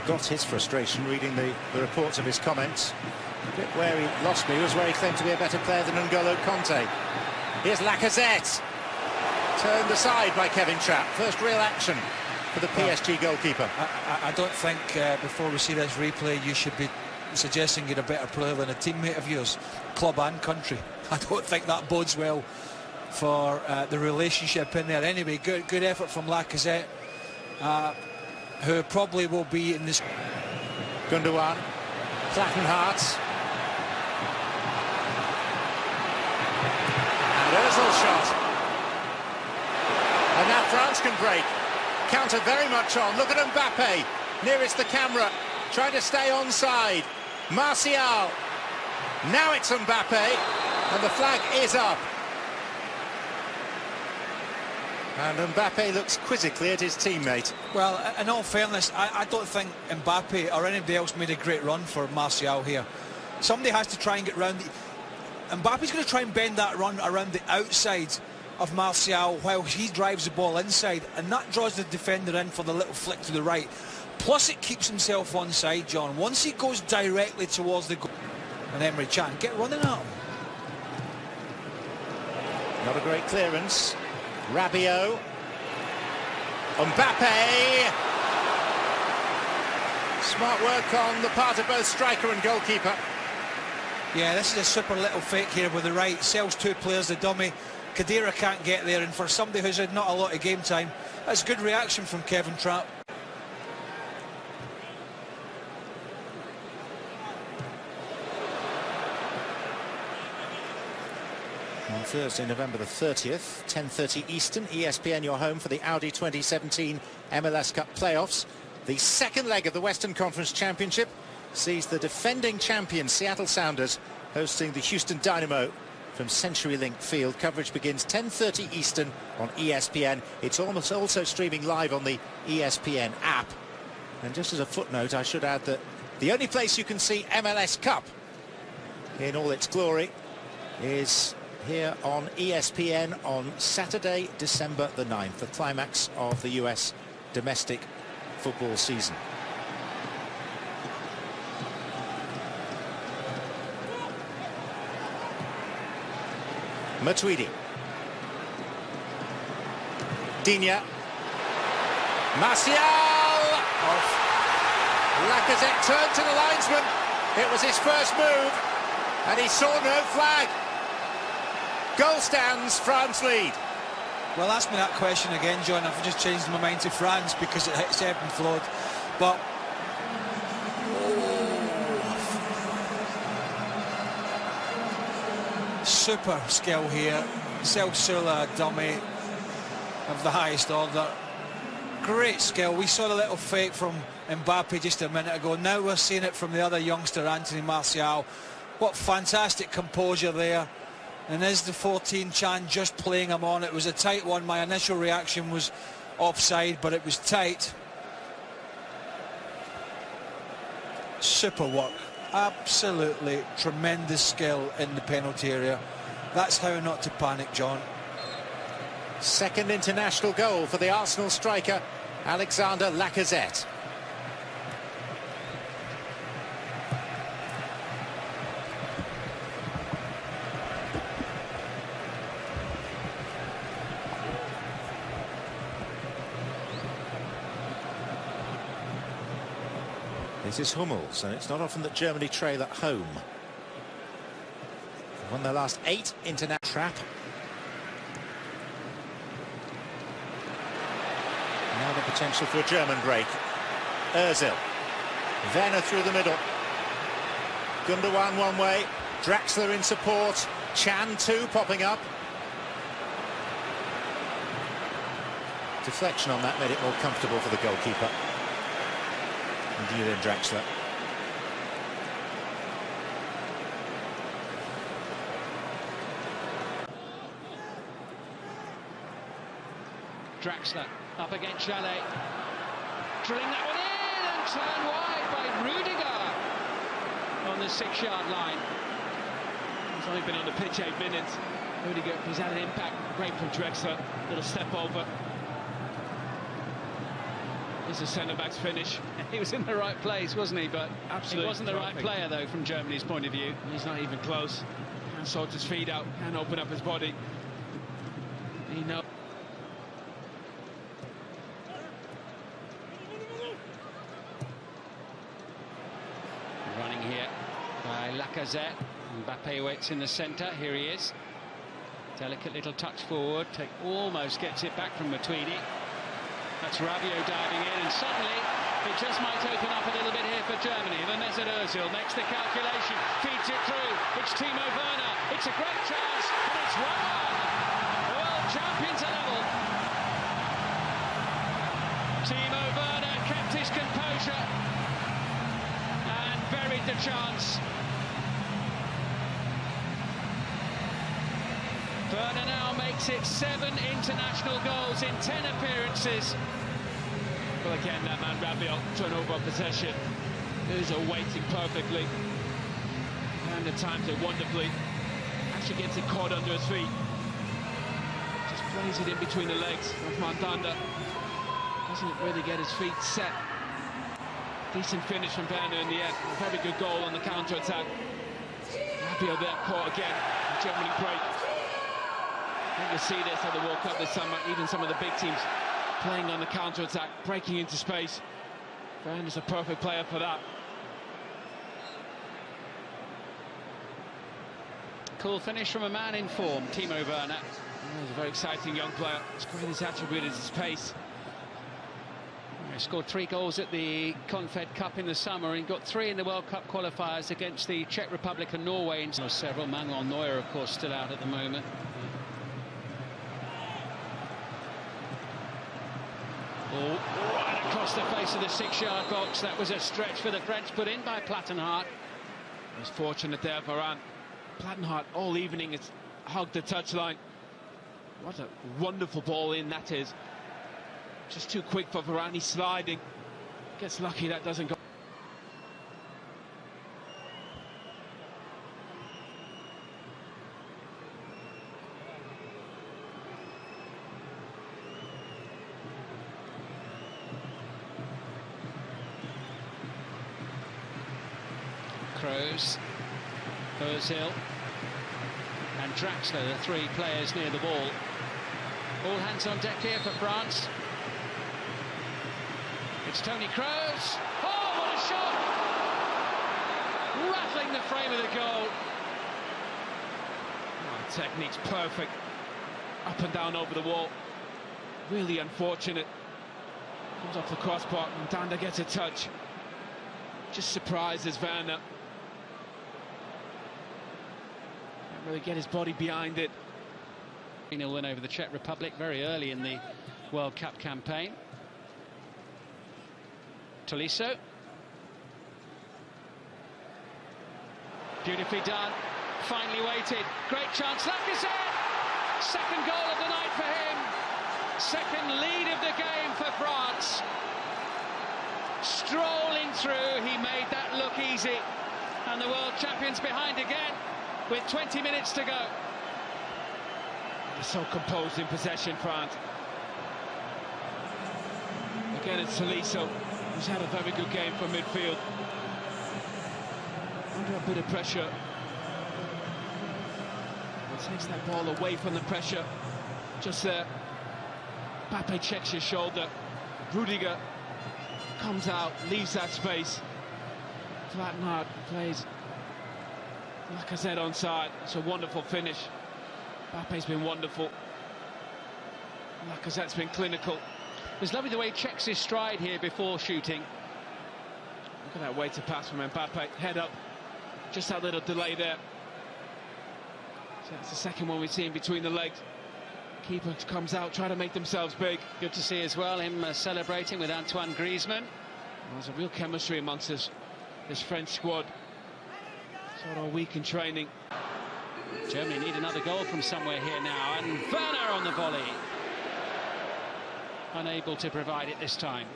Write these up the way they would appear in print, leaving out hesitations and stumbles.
got his frustration reading the reports of his comments. The bit where he lost me was where he claimed to be a better player than N'Golo Kanté. Here's Lacazette. Turned aside by Kevin Trapp. First real action for the PSG goalkeeper. I don't think before we see this replay you should be suggesting you're a better player than a teammate of yours, club and country. I don't think that bodes well for the relationship in there. Anyway, good effort from Lacazette, who probably will be in this. Gundogan, Plattenhardt, and Ozil's shot. And now France can break. Counter very much on. Look at Mbappe, nearest the camera, trying to stay onside. Martial. Now it's Mbappe, and the flag is up. And Mbappe looks quizzically at his teammate. Well, in all fairness, I don't think Mbappe or anybody else made a great run for Martial here. Somebody has to try and get round. Mbappe's going to try and bend that run around the outside of Martial while he drives the ball inside, and that draws the defender in for the little flick to the right. Plus it keeps himself onside, John. Once he goes directly towards the goal, and Emre Can get running at him. Not a great clearance. Rabiot. Mbappe. Smart work on the part of both striker and goalkeeper. Yeah, this is a super little fake here with the right. Sells two players, the dummy. Khedira can't get there, and for somebody who's had not a lot of game time, that's good reaction from Kevin Trapp. On Thursday, November the 30th, 10:30 Eastern, ESPN your home for the Audi 2017 MLS Cup playoffs. The second leg of the Western Conference Championship sees the defending champion Seattle Sounders hosting the Houston Dynamo from CenturyLink Field. Coverage begins 10:30 Eastern on ESPN. It's almost also streaming live on the ESPN app. And just as a footnote, I should add that the only place you can see MLS Cup in all its glory is here on ESPN on Saturday, December the 9th, the climax of the US domestic football season. Matuidi. Digne. Martial! Off. Lacazette turned to the linesman. It was his first move, and he saw no flag. Goal stands, France lead. Well, ask me that question again, John. I've just changed my mind to France because it hits ebb and flowed. But super skill here. Selsula, dummy of the highest order. Great skill. We saw the little fake from Mbappe just a minute ago. Now we're seeing it from the other youngster, Anthony Martial. What fantastic composure there. And is the 14 Chan just playing him on? It was a tight one. My initial reaction was offside, but it was tight. Super work. Absolutely tremendous skill in the penalty area. That's how not to panic, John. Second international goal for the Arsenal striker, Alexander Lacazette. This is Hummels, and it's not often that Germany trail at home. They've won their last 8 international. Trap. Now the potential for a German break. Ozil. Werner through the middle. Gundogan one way. Draxler in support. Chan too popping up. Deflection on that made it more comfortable for the goalkeeper. And Julian Draxler. Draxler up against Chalet. Drilling that one in and turned wide by Rudiger on the 6-yard line. He's only been on the pitch 8 minutes. Rudiger, he's had an impact. Great from Draxler. Little step over. It's a centre-back's finish. He was in the right place, wasn't he? But absolutely, he wasn't the right player, though, from Germany's point of view. He's not even close. Can't sort his feet out. Can't open up his body. He knows. Running here by Lacazette. Mbappe waits in the centre. Here he is. Delicate little touch forward. Almost gets it back from Matuidi. That's Rabiot diving in, and suddenly it just might open up a little bit here for Germany. Then Mesut Ozil makes the calculation, feeds it through. It's Timo Werner. It's a great chance, and it's 1-1. The world champions are level. Timo Werner kept his composure and buried the chance. Werner now makes it 7 international goals in 10 appearances. Well, again, that man Rabiot turnover possession. Ozil waiting perfectly. And at times it wonderfully. Actually gets it caught under his feet. Just plays it in between the legs of Mandanda. Doesn't really get his feet set. Decent finish from Werner in the end. A very good goal on the counter-attack. Rabiot there caught again. Germany break. I think you'll see this at the World Cup this summer. Even some of the big teams playing on the counter-attack, breaking into space. Werner's a perfect player for that. Cool finish from a man in form, Timo Werner. He's a very exciting young player. His greatest attribute is his pace. He scored 3 goals at the Confed Cup in the summer and got 3 in the World Cup qualifiers against the Czech Republic and Norway. And several. Manuel Neuer, of course, still out at the moment. Oh, right across the face of the 6-yard box. That was a stretch for the French, put in by Plattenhardt. He was fortunate there, Varane. Plattenhardt all evening has hugged the touchline. What a wonderful ball in that is. Just too quick for Varane. He's sliding. Gets lucky that doesn't go. Kroos, Ozil and Draxler, the 3 players near the ball. All hands on deck here for France. It's Toni Kroos. Oh, what a shot! Rattling the frame of the goal. Oh, technique's perfect. Up and down over the wall. Really unfortunate. Comes off the crossbar and Danda gets a touch. Just surprises Werner. Can't really get his body behind it. 3-0 win over the Czech Republic very early in the World Cup campaign. Tolisso. Beautifully done. Finally waited. Great chance. Lacazette. Second goal of the night for him. Second lead of the game for France. Strolling through, he made that look easy. And the world champions behind again with 20 minutes to go. They're so composed in possession, France. Again, it's Tolisso, who's had a very good game from midfield. Under a bit of pressure. Takes that ball away from the pressure. Just there. Mbappe checks his shoulder. Rudiger comes out, leaves that space. Plattenhardt plays Lacazette onside. It's a wonderful finish. Mbappe's been wonderful. Lacazette's been clinical. It's lovely the way he checks his stride here before shooting. Look at that way to pass from Mbappe. Head up. Just that little delay there. So that's the second one we've seen between the legs. Keeper comes out, try to make themselves big. Good to see as well him celebrating with Antoine Griezmann. There's a real chemistry amongst this French squad. Sort of weak in training. Germany need another goal from somewhere here now, and Werner on the volley. Unable to provide it this time.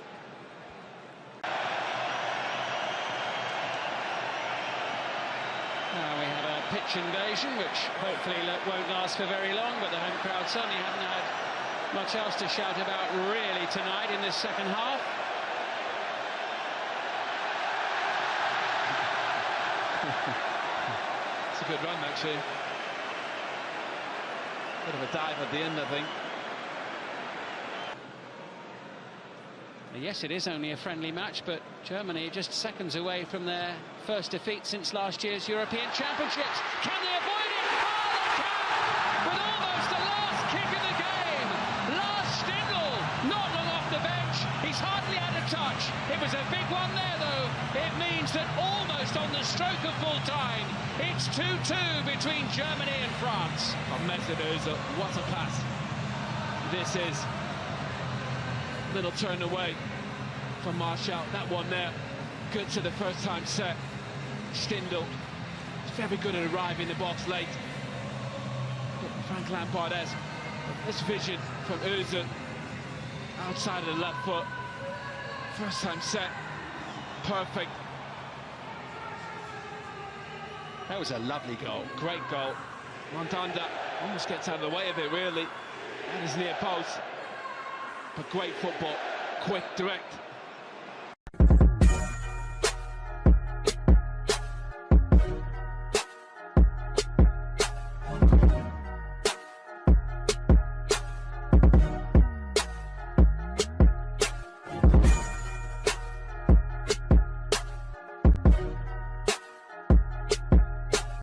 Now we have a pitch invasion, which hopefully won't last for very long, but the home crowd certainly haven't had much else to shout about really tonight in this second half. It's a good run, actually. Bit of a dive at the end, I think. Yes, it is only a friendly match, but Germany just seconds away from their first defeat since last year's European Championships. Can they avoid it? Oh, they can! With almost the last kick of the game. Lars Stindl, not long off the bench. He's hardly had a touch. It was a big one there, though. It means that almost on the stroke of full time, it's 2-2 between Germany and France. Mesut Ozil, what a pass this is. Little turn away from Martial. That one there, good to the first time set. Stindl, very good at arriving in the box late. But Frank Lampard has this vision from Ozil, outside of the left foot. First time set, perfect. That was a lovely goal, great goal. Mandanda almost gets out of the way of it, really. That is near post. But great football, quick, direct.